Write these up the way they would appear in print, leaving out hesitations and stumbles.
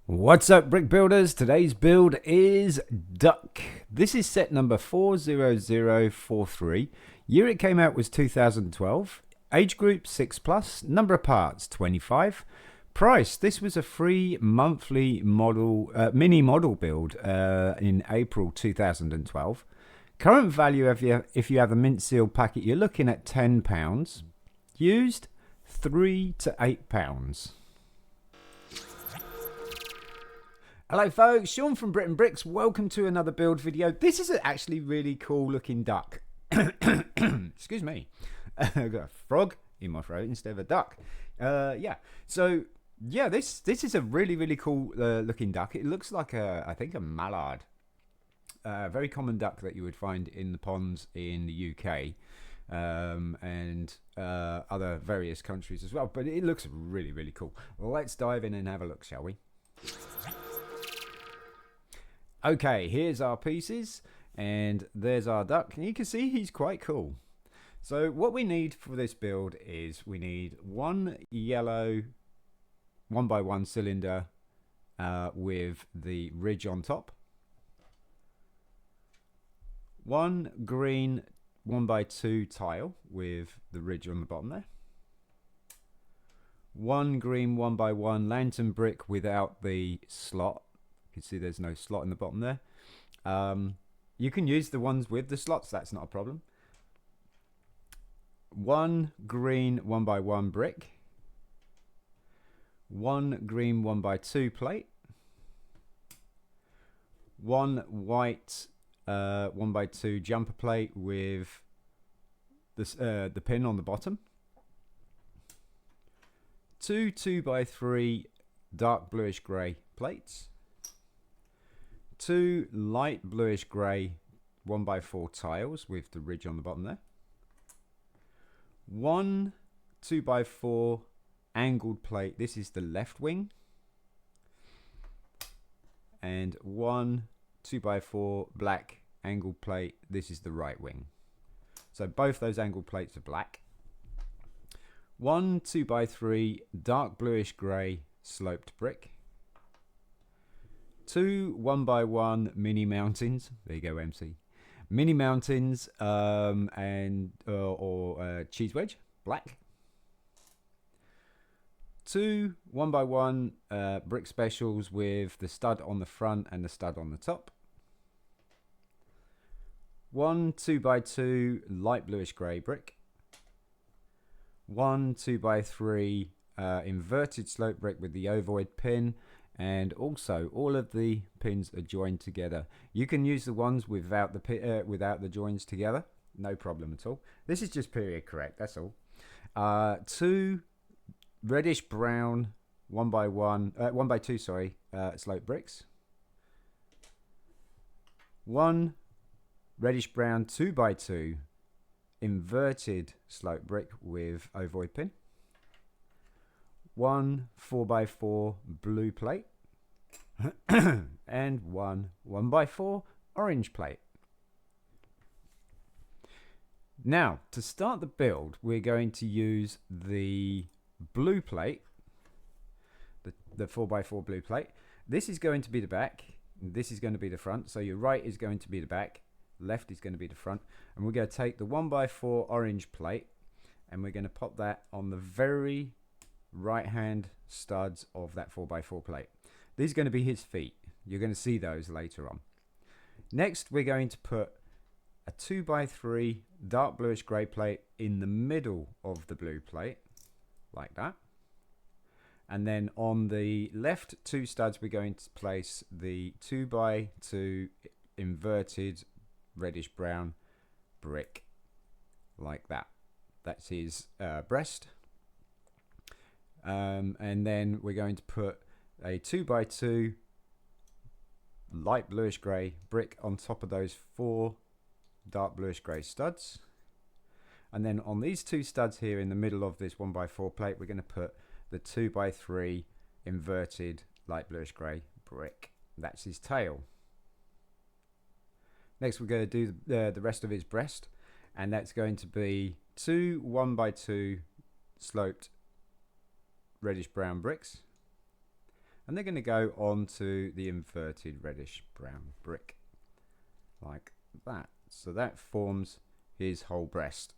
What's up, brick builders? Today's build is Duck. This is set number 40043. Year it came out was 2012. Age group 6+. Number of parts 25. Price, this was a free monthly model, mini model build in April 2012. Current value, if you have a mint seal packet, you're looking at £10. Used, £3 to £8. Hello folks, Sean from BRIT'N Bricks. Welcome to another build video. This is actually really cool looking duck. Excuse me. I've got a frog in my throat instead of a duck. So this is a really cool looking duck. It looks like I think a mallard. Very common duck that you would find in the ponds in the UK and other various countries as well. But it looks really cool. Let's dive in and have a look, shall we? Okay, here's our pieces, and there's our duck, and you can see he's quite cool. So what we need for this build is we need one yellow 1x1 cylinder with the ridge on top, one green 1x2 tile with the ridge on the bottom there, one green 1x1 lantern brick without the slot. You can see there's no slot in the bottom there. You can use the ones with the slots, that's not a problem. One green 1x1 brick, one green 1x2 plate, one white 1x2 jumper plate with this, the pin on the bottom, two 2x3 dark bluish grey plates, two light bluish grey 1x4 tiles with the ridge on the bottom there, one 2x4 angled plate, this is the left wing, and one 2x4 black angled plate, this is the right wing. So both those angled plates are black. One 2x3 dark bluish grey sloped brick, two 1x1 mini mountains. There you go, MC. Mini mountains and cheese wedge, black. Two 1x1 brick specials with the stud on the front and the stud on the top. One 2x2 light bluish grey brick. One 2x3 inverted slope brick with the ovoid pin. And also, all of the pins are joined together. You can use the ones without the joins together, no problem at all. This is just period correct, that's all. Two reddish brown 1x2 slope bricks. One reddish brown 2x2 inverted slope brick with ovoid pin. One 4x4 blue plate and one 1x4 orange plate. Now, to start the build, we're going to use the blue plate, the 4x4 blue plate. This is going to be the back, this is going to be the front. So your right is going to be the back, left is going to be the front. And we're going to take the 1x4 orange plate and we're going to pop that on the very right hand studs of that 4x4 plate. These are going to be his feet. You're going to see those later on. Next, we're going to put a 2x3 dark bluish grey plate in the middle of the blue plate, like that. And then on the left two studs, we're going to place the 2x2 inverted reddish brown brick, like that. That's his breast. And then we're going to put a 2x2 light bluish grey brick on top of those four dark bluish grey studs. And then on these two studs here in the middle of this 1x4 plate, we're going to put the 2x3 inverted light bluish grey brick. That's his tail. Next, we're going to do the rest of his breast, and that's going to be two 1x2 sloped reddish brown bricks, and they're going to go onto the inverted reddish brown brick like that. So that forms his whole breast.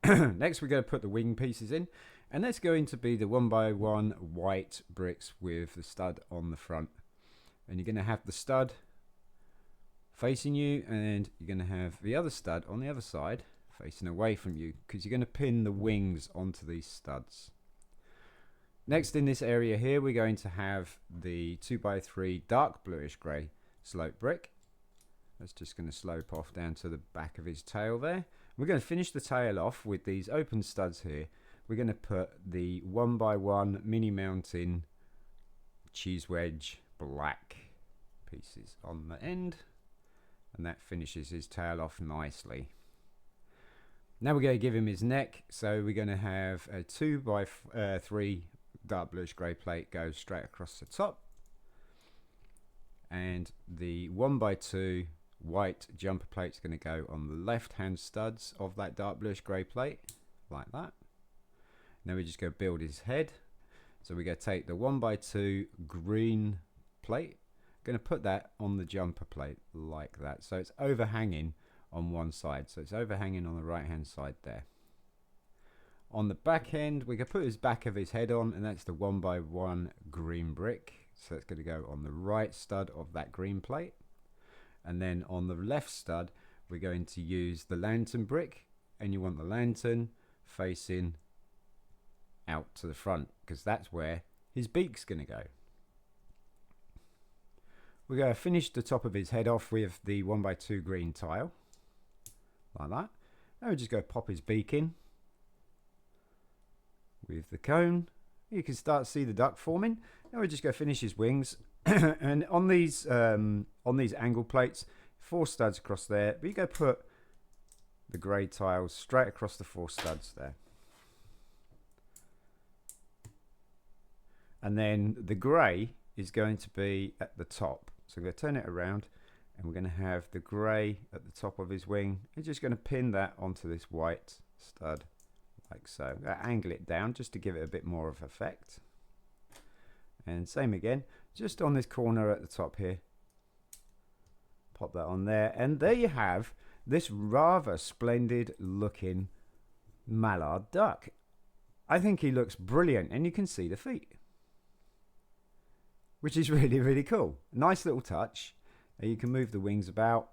Next we're going to put the wing pieces in, and that's going to be the 1x1 white bricks with the stud on the front. And you're going to have the stud facing you, and you're going to have the other stud on the other side facing away from you, because you're going to pin the wings onto these studs. Next, in this area here, we're going to have the 2x3 dark bluish grey slope brick. That's just going to slope off down to the back of his tail there. We're going to finish the tail off with these open studs here. We're going to put the 1x1 mini mountain cheese wedge black pieces on the end, and that finishes his tail off nicely. Now we're going to give him his neck, so we're going to have a 2x3 dark bluish grey plate go straight across the top, and the 1x2 white jumper plate is going to go on the left hand studs of that dark bluish grey plate like that. Now we just go build his head, so we're going to take the 1x2 green plate, going to put that on the jumper plate like that, so it's overhanging on one side, so it's overhanging on the right hand side there. On the back end, we can put his back of his head on, and that's the 1x1 green brick, so it's going to go on the right stud of that green plate. And then on the left stud, we're going to use the lantern brick, and you want the lantern facing out to the front, because that's where his beak's going to go. We're going to finish the top of his head off with the 1x2 green tile like that. Now we just go pop his beak in with the cone. You can start to see the duck forming. Now we just go finish his wings. And on these angle plates, 4 studs across there, but you go put the grey tiles straight across the 4 studs there. And then the grey is going to be at the top, so we're going to turn it around, and we're going to have the grey at the top of his wing. We're just going to pin that onto this white stud like so. Angle it down just to give it a bit more of effect. And same again, just on this corner at the top here. Pop that on there, and there you have this rather splendid looking mallard duck. I think he looks brilliant, and you can see the feet, which is really, really cool. Nice little touch. You can move the wings about.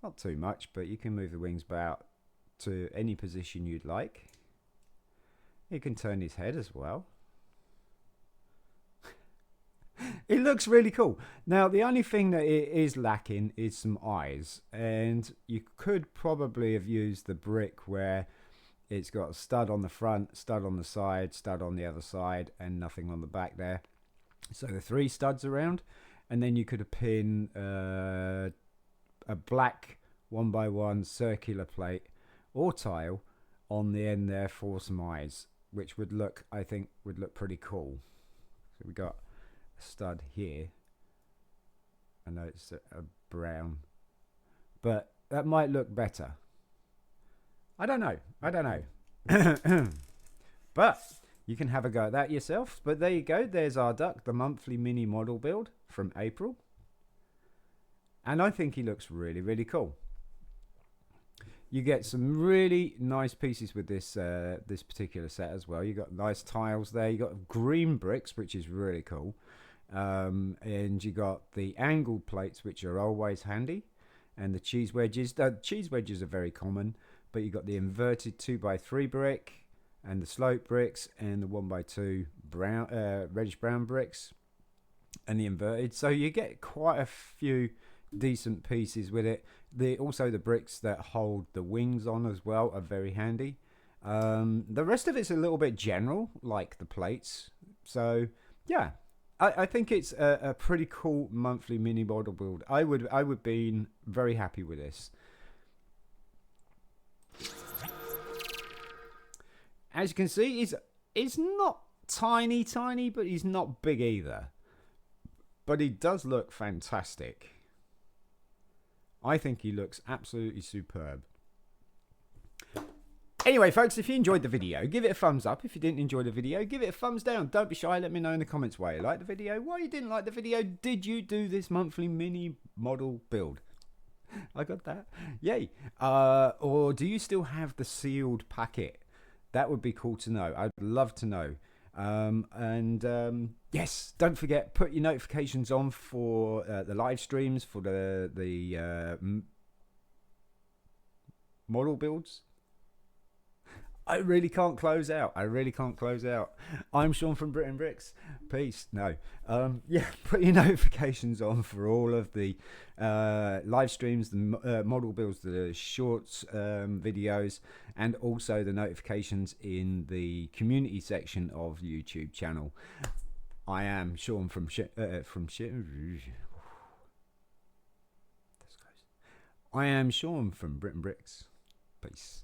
Not too much, but you can move the wings about to any position you'd like. You can turn his head as well. It looks really cool. Now, the only thing that it is lacking is some eyes. And you could probably have used the brick where it's got a stud on the front, stud on the side, stud on the other side, and nothing on the back there. So the 3 studs around, and then you could have pinned a black 1x1 circular plate or tile on the end there for some eyes, which would look, I think, would look pretty cool. So we got a stud here. I know it's a brown, but that might look better. I don't know. But you can have a go at that yourself. But there you go. There's our duck, the monthly mini model build from April. And I think he looks really, really cool. You get some really nice pieces with this this particular set as well. You got nice tiles there. You got green bricks, which is really cool. And you got the angled plates, which are always handy. And the cheese wedges. The cheese wedges are very common. But you got the inverted 2x3 brick, and the slope bricks, and the 1x2 brown, reddish brown bricks, and the inverted. So you get quite a few decent pieces with it. Also the bricks that hold the wings on as well are very handy. The rest of it's a little bit general, like the plates. So yeah, I think it's a pretty cool monthly mini model build. I would be very happy with this. As you can see, he's not tiny, but he's not big either. But he does look fantastic. I think he looks absolutely superb. Anyway, folks, if you enjoyed the video, give it a thumbs up. If you didn't enjoy the video, give it a thumbs down. Don't be shy. Let me know in the comments why you liked the video, why you didn't like the video. Did you do this monthly mini model build? I got that. Yay. Or do you still have the sealed packet? That would be cool to know. I'd love to know. Yes, don't forget, put your notifications on for the live streams, for the model builds. I really can't close out. I'm Sean from BRIT'N Bricks. Peace. No. Yeah, put your notifications on for all of the live streams, the model builds, the shorts videos, and also the notifications in the community section of the YouTube channel. I am Sean I am Sean from BRIT'N Bricks. Peace.